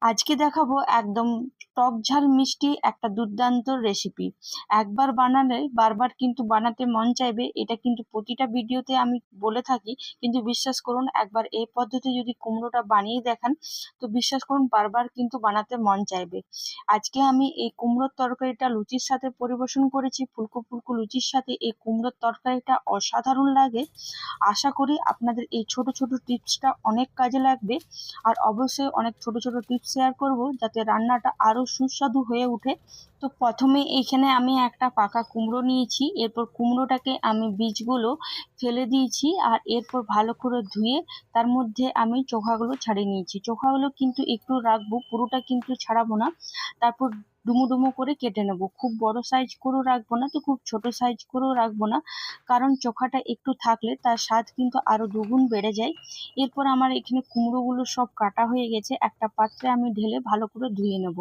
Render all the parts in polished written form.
আজকে দেখাবো একদম টক ঝাল মিষ্টি একটা দুর্দান্ত রেসিপি। একবার বানালে বারবার কিন্তু বানাতে মন চাইবে, এটা কিন্তু প্রতিটা ভিডিওতে আমি বলে থাকি। কিন্তু বিশ্বাস করুন, একবার এই পদ্ধতি যদি কুমড়োটা বানিয়ে দেখান তো বিশ্বাস করুন বারবার কিন্তু বানাতে মন চাইবে। আজকে আমি এই কুমড়োর তরকারিটা লুচির সাথে পরিবেশন করেছি। ফুলকো ফুলকো লুচির সাথে এই কুমড়োর তরকারিটা অসাধারণ লাগে। আশা করি আপনাদের এই ছোট ছোট টিপসটা অনেক কাজে লাগবে। আর অবশ্যই অনেক ছোট ছোট টিপস শেয়ার করব যাতে রান্নাটা আরো সুস্বাদু হয়ে ওঠে। তো প্রথমে এইখানে আমি একটা পাকা কুমড়ো নিয়েছি, এরপর কুমড়োটাকে আমি বীজগুলো ফেলে দিয়েছি আর এরপর ভালো করে ধুয়ে তার মধ্যে আমি চোখাগুলো ছাড়িয়ে নিয়েছি। চোখাগুলো কিন্তু একটু রাখবো, পুরোটা কিন্তু ছাড়াবো না। তারপর ডুমো ডুমো করে কেটে নেব, খুব বড় সাইজ করেও রাখবো না তো খুব ছোট সাইজ করেও রাখবো না, কারণ চোখাটা একটু থাকলে তার স্বাদ কিন্তু আরো দুগুণ বেড়ে যায়। এরপর আমার এখানে কুমড়োগুলো সব কাটা হয়ে গেছে, একটা পাত্রে আমি ঢেলে ভালো করে ধুয়ে নেব।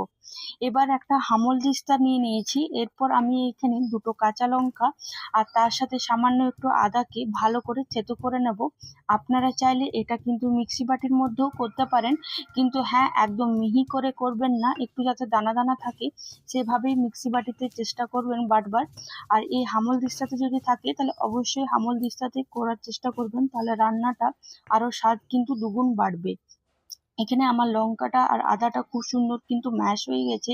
এবার একটা হামল দিস্তা নিয়ে নিয়েছি, এরপর আমি এখানে দুটো কাঁচা লঙ্কা আর তার সাথে সামান্য একটু আদাকে ভালো করে থেতো করে নেব। আপনারা চাইলে এটা কিন্তু মিক্সি বাটির মধ্যেও করতে পারেন, কিন্তু হ্যাঁ, একদম মিহি করে করবেন না, একটু যাতে দানা দানা থাকে সেভাবেই মিক্সি বাটিতে চেষ্টা করবেন বাটবার। আর এই হামল দিস্তাতে যদি থাকে তাহলে অবশ্যই হামল দিস্তাতে করার চেষ্টা করবেন, তাহলে রান্নাটা আরো স্বাদ কিন্তু দুগুণ বাড়বে। এখানে আমার লঙ্কাটা আর আদাটা খুব সুন্দর কিন্তু ম্যাশ হয়ে গেছে।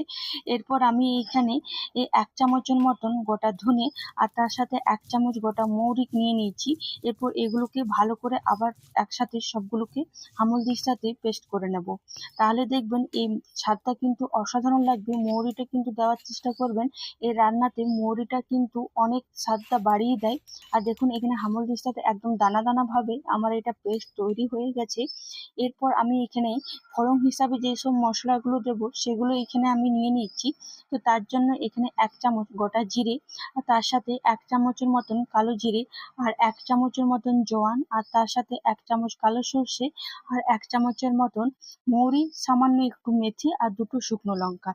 এরপর আমি এইখানে এই 1 চামচের মতন গোটা ধনে আর তার সাথে 1 চামচ গোটা মৌরি নিয়ে নিয়েছি। এরপর এগুলোকে ভালো করে আবার একসাথে সবগুলোকে আমুল দিস্তাতে পেস্ট করে নেব। তাহলে দেখবেন এই স্বাদটা কিন্তু অসাধারণ লাগবে। মৌরিটা কিন্তু দেওয়ার চেষ্টা করবেন, এই রান্নাতে মৌরিটা কিন্তু অনেক স্বাদটা বাড়িয়ে দেয়। আর দেখুন এখানে আমুল দিস্তাতে একদম দানা দানা ভাবে আমার এটা পেস্ট তৈরি হয়ে গেছে। এরপর আমি এখানে ফোড়ন হিসাবে যেসব মশলাগুলো দেবো সেগুলো এখানে আমি নিয়ে নিচ্ছি। তো তার জন্য এখানে 1 চামচ গোটা জিরে আর তার সাথে 1 চামচের মতন কালো জিরে আর 1 চামচের মতন জোয়ান আর তার সাথে 1 চামচ কালো সর্ষে আর 1 চামচের মতন মৌরি, সামান্য একটু মেথি আর দুটো শুকনো লঙ্কা।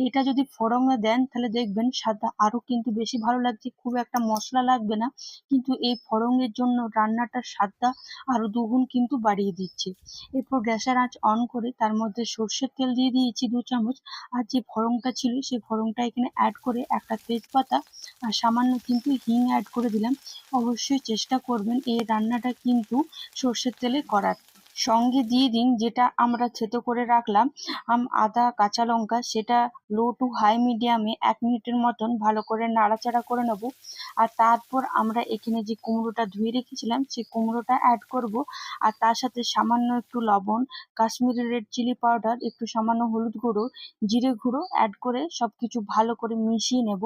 এটা যদি ফোড়নে দেন তাহলে দেখবেন স্বাদটা আরো কিন্তু বেশি ভালো লাগছে, খুব একটা মশলা লাগবে না, কিন্তু এই ফোড়নের জন্য রান্নাটার স্বাদটা আরো দুগুণ কিন্তু বাড়িয়ে দিচ্ছে। এরপর গ্যাসের আঁচ অন করে তার মধ্যে সর্ষের তেল দিয়ে দিয়েছি 2 চামচ। আর যে ফড়ংটা ছিল সেই ফড়ংটা এখানে অ্যাড করে একটা তেজপাতা আর সামান্য কিন্তু হিং অ্যাড করে দিলাম। অবশ্যই চেষ্টা করবেন এই রান্নাটা কিন্তু সর্ষের তেলে করার। সঙ্গে দিয়ে দিন যেটা আমরা থেতো করে রাখলাম আদা কাঁচা লঙ্কা, সেটা লো টু হাই মিডিয়ামে 1 মিনিটের মতন ভালো করে নাড়াচাড়া করে নেব। আর তারপর আমরা এখানে যে কুমড়োটা ধুয়ে রেখেছিলাম সেই কুমড়োটা অ্যাড করব। আর তার সাথে সামান্য একটু লবণ, কাশ্মীরি রেড চিলি পাউডার, একটু সামান্য হলুদ গুঁড়ো, জিরে গুঁড়ো অ্যাড করে সবকিছু ভালো করে মিশিয়ে নেব।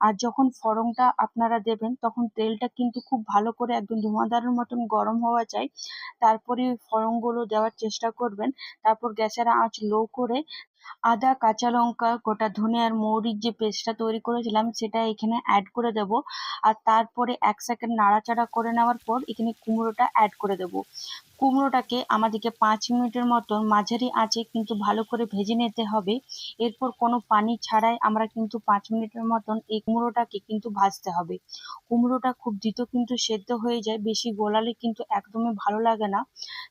আর যখন ফোড়নটা আপনারা দেবেন তখন তেলটা কিন্তু খুব ভালো করে একদম ধোঁয়াদারের মতন গরম হওয়া চাই, তারপরে ফোড়নগুলো দেওয়ার চেষ্টা করবেন। তারপর গ্যাসের আঁচ লো করে আদা কাঁচা লঙ্কা গোটা ধনে আর মৌরির যে পেস্টটা তৈরি করেছিলাম সেটা এখানে অ্যাড করে দেব। আর তারপরে 1 সেকেন্ড নাড়াচাড়া করে নেওয়ার পর এখানে কুমড়োটা অ্যাড করে দেব। কুমড়োটাকে আমাদেরকে 5 মিনিটের মতন মাঝারি আঁচে কিন্তু ভালো করে ভেজে নিতে হবে। এরপর কোনো পানি ছাড়াই আমরা কিন্তু 5 মিনিটের মতন এই কুমড়োটাকে কিন্তু ভাজতে হবে। কুমড়োটা খুব দ্রুত কিন্তু সেদ্ধ হয়ে যায়, বেশি গলালে কিন্তু একদমই ভালো লাগে না।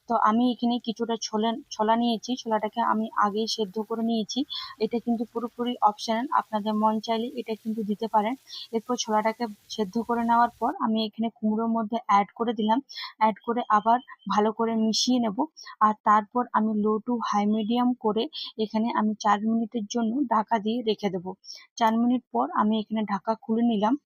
তো আমি এখানে কিছুটা ছোলা নিয়েছি, ছোলাটাকে আমি আগেই সেদ্ধ করে নিয়েছি। এটা কিন্তু পুরোপুরি অপশনাল, আপনাদের মন চাইলে এটা কিন্তু দিতে পারেন। এরপর ছোলাটাকে সেদ্ধ করে নেওয়ার পর আমি এখানে কুমড়োর মধ্যে অ্যাড করে দিলাম। অ্যাড করে আবার ভালো করে মিশিয়ে নেব। আর তারপর আমি লো টু হাই মিডিয়াম করে এখানে আমি 4 মিনিটের জন্য ঢাকা দিয়ে রেখে দেবো। 4 মিনিট পর আমি এখানে ঢাকা খুলে নিলাম।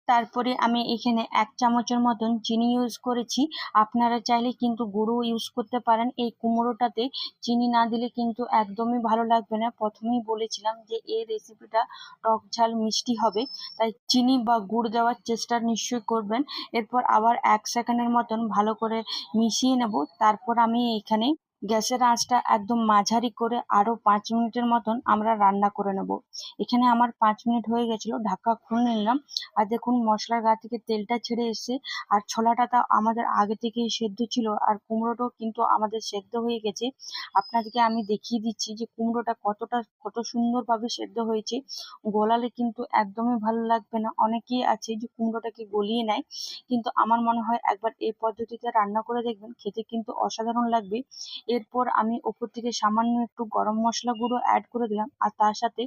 তারপরে আমি এখানে 1 চামচের মতন চিনি ইউজ করেছি। আপনারা চাইলে কিন্তু গুঁড়ো ইউজ করতে পারেন। এই কুমড়োটাতে চিনি না দিলে কিন্তু একদমই ভালো লাগবে না। প্রথমেই বলেছিলাম যে এই রেসিপিটা টক ঝাল মিষ্টি হবে, তাই চিনি বা গুড় দেওয়ার চেষ্টা নিশ্চয়ই করবেন। এরপর আবার 1 সেকেন্ডের মতন ভালো করে মিশিয়ে নেব। তারপর আমি এখানে গ্যাসের আঁচটা একদম মাঝারি করে আরো 5 মিনিটের মতন আমরা রান্না করে নেব। এখানে আমার 5 মিনিট হয়ে গেছিল, ঢাকা খুলে নিলাম। আর দেখুন মশলার গা থেকে তেলটা ছেড়ে এসেছে। আর ছোলাটা তো আমাদের আগে থেকেই সেদ্ধ ছিল আর কুমড়োটাও কিন্তু আমাদের সেদ্ধ হয়ে গেছে। আপনাদেরকে আমি দেখিয়ে দিচ্ছি যে কুমড়োটা কত সুন্দরভাবে সেদ্ধ হয়েছে। গলালে কিন্তু একদমই ভালো লাগবে না, অনেকেই আছে যে কুমড়োটাকে গলিয়ে নেয়, কিন্তু আমার মনে হয় একবার এই পদ্ধতিতে রান্না করে দেখবেন, খেতে কিন্তু অসাধারণ লাগবে। এরপর আমি ওপর থেকে সামান্য একটু গরম মশলা গুঁড়ো অ্যাড করে দিলাম, আর তার সাথে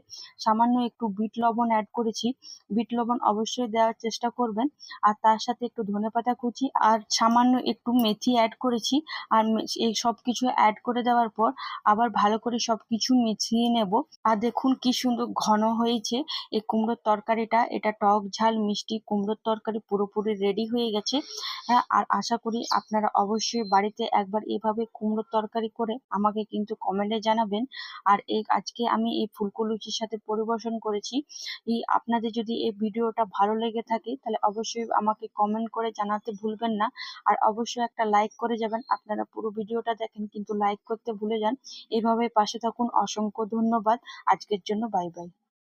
সামান্য একটু বিট লবণ অ্যাড করেছি। বিট লবণ অবশ্যই দেওয়ার চেষ্টা করবেন। আর তার সাথে একটু ধনেপাতা কুচি আর সামান্য একটু মেথি অ্যাড করেছি। আর এই সব কিছু অ্যাড করে দেওয়ার পর আবার ভালো করে সবকিছু মিশিয়ে নেব। আর দেখুন কি সুন্দর ঘন হয়েছে এই কুমড়োর তরকারিটা। এটা টক ঝাল মিষ্টি কুমড়োর তরকারি পুরোপুরি রেডি হয়ে গেছে। আর আশা করি আপনারা অবশ্যই বাড়িতে একবার এভাবে কুমড়োর তরকারি করে আমাকে কিন্তু কমেন্টে জানাবেন। আর আজকে আমি এই ফুলকো লুচির সাথে পরিবেশন করেছি। আপনাদের যদি এই ভিডিওটা ভালো লেগে থাকে তাহলে অবশ্যই আমাকে কমেন্ট করে জানাতে ভুলবেন না। আর অবশ্যই একটা লাইক করে যাবেন। আপনারা পুরো ভিডিওটা দেখেন কিন্তু লাইক করতে ভুলে যান। এভাবে পাশে থাকুন। অসংখ্য ধন্যবাদ। আজকের জন্য বাই বাই।